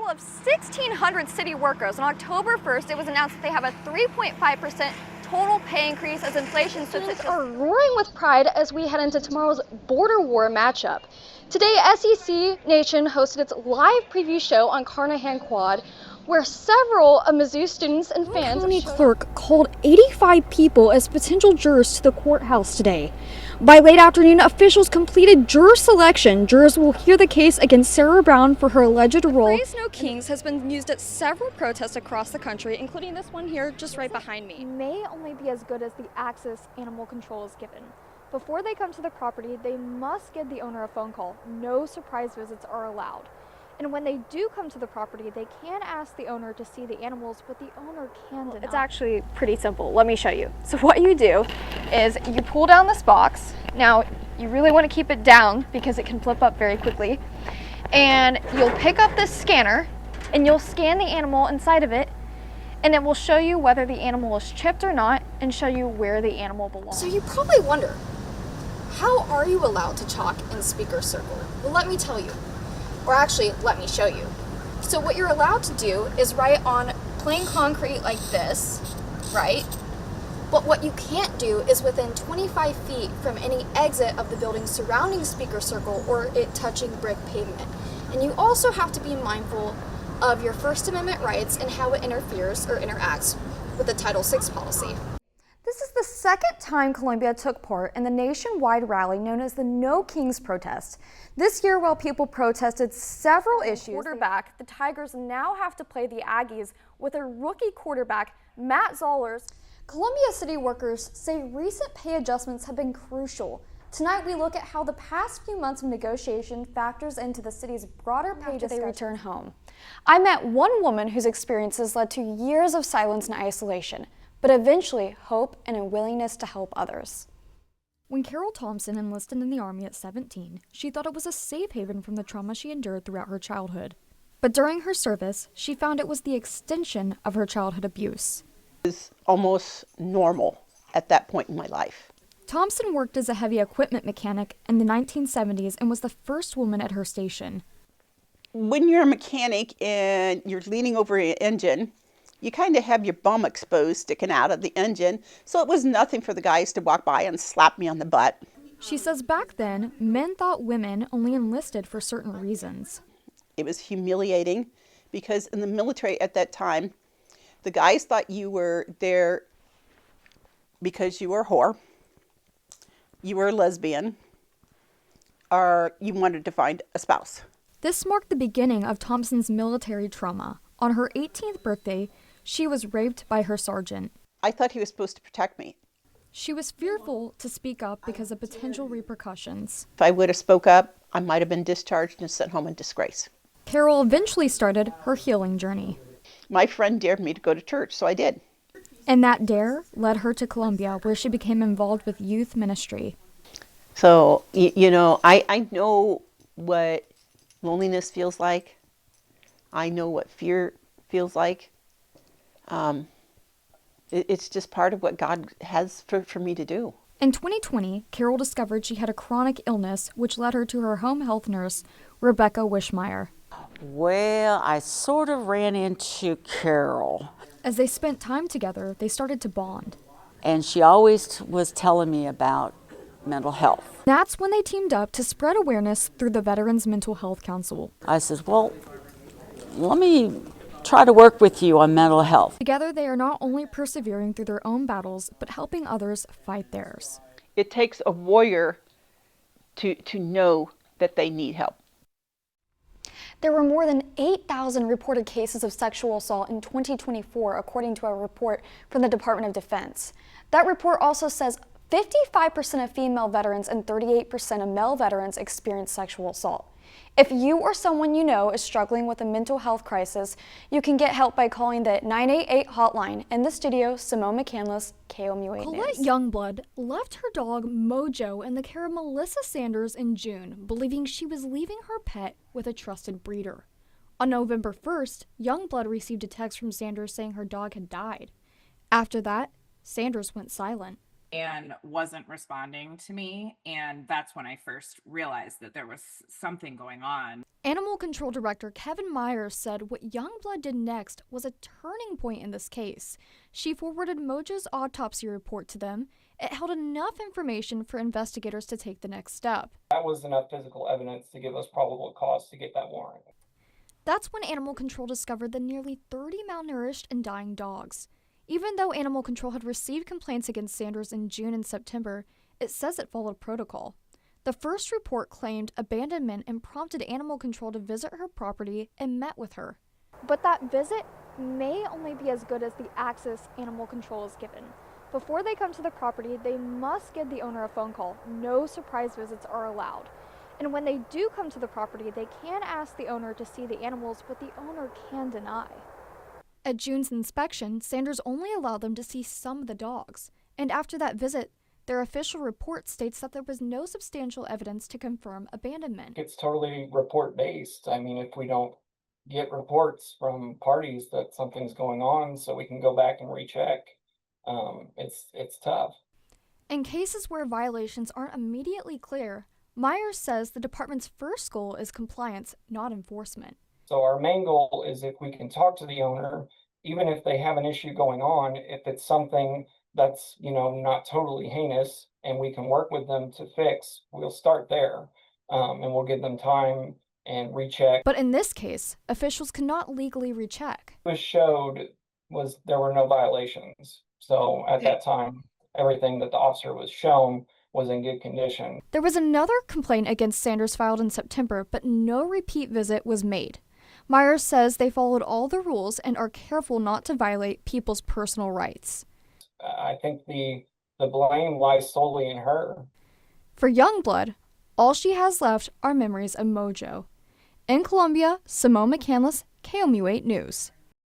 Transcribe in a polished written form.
total of 1,600 city workers. On October 1st, it was announced that they have a 3.5% total pay increase as inflation Students are roaring with pride as we head into tomorrow's border war matchup. Today, SEC Nation hosted its live preview show on Carnahan Quad, where several of Mizzou students and fans. The county clerk called 85 people as potential jurors to the courthouse today. By late afternoon, officials completed juror selection. Jurors will hear the case against Sarah Brown for her alleged role. The phrase "No Kings" has been used at several protests across the country, including this one here just right behind me. May only be as good as the access animal control is given. Before they come to the property, they must give the owner a phone call. No surprise visits are allowed. And when they do come to the property, they can ask the owner to see the animals, but the owner can deny. It's actually pretty simple. Let me show you. So what you do is you pull down this box. Now, you really want to keep it down because it can flip up very quickly. And you'll pick up this scanner and you'll scan the animal inside of it, and it will show you whether the animal is chipped or not and show you where the animal belongs. So you probably wonder, how are you allowed to chalk in speaker circle? Well, let me tell you. Or actually, let me show you. So what you're allowed to do is write on plain concrete like this, right? But what you can't do is within 25 feet from any exit of the building surrounding speaker circle or it touching brick pavement. And you also have to be mindful of your First Amendment rights and how it interferes or interacts with the Title VI policy. This is the second time Columbia took part in the nationwide rally known as the No Kings protest. This year, while people protested several issues, quarterback, the Tigers now have to play the Aggies with a rookie quarterback, Matt Zollers. Columbia city workers say recent pay adjustments have been crucial. Tonight, we look at how the past few months of negotiation factors into the city's broader pay discussion. They return home. I met one woman whose experiences led to years of silence and isolation, but eventually hope and a willingness to help others. When Carol Thompson enlisted in the Army at 17, she thought it was a safe haven from the trauma she endured throughout her childhood. But during her service, she found it was the extension of her childhood abuse. It was almost normal at that point in my life. Thompson worked as a heavy equipment mechanic in the 1970s and was the first woman at her station. When you're a mechanic and you're leaning over an engine, you kind of have your bum exposed sticking out of the engine, so it was nothing for the guys to walk by and slap me on the butt. She says back then, men thought women only enlisted for certain reasons. It was humiliating because in the military at that time, the guys thought you were there because you were a whore, you were a lesbian, or you wanted to find a spouse. This marked the beginning of Thompson's military trauma. On her 18th birthday, she was raped by her sergeant. I thought he was supposed to protect me. She was fearful to speak up because of potential repercussions. If I would have spoke up, I might have been discharged and sent home in disgrace. Carol eventually started her healing journey. My friend dared me to go to church, so I did. And that dare led her to Columbia, where she became involved with youth ministry. So, you know, I know what loneliness feels like. I know what fear feels like. It's just part of what God has for me to do. In 2020, Carol discovered she had a chronic illness, which led her to her home health nurse, Rebecca Wishmeyer. Well, I sort of ran into Carol. As they spent time together, they started to bond. And she always was telling me about mental health. That's when they teamed up to spread awareness through the Veterans Mental Health Council. I said, well, let me try to work with you on mental health. Together, they are not only persevering through their own battles, but helping others fight theirs. It takes a warrior to know that they need help. There were more than 8,000 reported cases of sexual assault in 2024, according to a report from the Department of Defense. That report also says 55% of female veterans and 38% of male veterans experience sexual assault. If you or someone you know is struggling with a mental health crisis, you can get help by calling the 988 hotline. In the studio, Simone McCandless, KOMU 8 Colette News. Youngblood left her dog Mojo in the care of Melissa Sanders in June, believing she was leaving her pet with a trusted breeder. On November 1st, Youngblood received a text from Sanders saying her dog had died. After that, Sanders went silent. And wasn't responding to me. And that's when I first realized that there was something going on. Animal Control Director Kevin Myers said what Youngblood did next was a turning point in this case. She forwarded Mojo's autopsy report to them. It held enough information for investigators to take the next step. That was enough physical evidence to give us probable cause to get that warrant. That's when Animal Control discovered the nearly 30 malnourished and dying dogs. Even though Animal Control had received complaints against Sanders in June and September, it says it followed protocol. The first report claimed abandonment and prompted Animal Control to visit her property and met with her. But that visit may only be as good as the access Animal Control is given. Before they come to the property, they must give the owner a phone call. No surprise visits are allowed. And when they do come to the property, they can ask the owner to see the animals, but the owner can deny. At June's inspection, Sanders only allowed them to see some of the dogs. And after that visit, their official report states that there was no substantial evidence to confirm abandonment. It's totally report based. I mean, if we don't get reports from parties that something's going on so we can go back and recheck, it's tough. In cases where violations aren't immediately clear, Myers says the department's first goal is compliance, not enforcement. So our main goal is if we can talk to the owner, even if they have an issue going on, if it's something that's, not totally heinous and we can work with them to fix, we'll start there, and we'll give them time and recheck. But in this case, officials cannot legally recheck. What was showed was there were no violations. So at that time, everything that the officer was shown was in good condition. There was another complaint against Sanders filed in September, but no repeat visit was made. Myers says they followed all the rules and are careful not to violate people's personal rights. I think the blame lies solely in her. For Youngblood, all she has left are memories of Mojo. In Columbia, Simone McCandless, KOMU 8 News.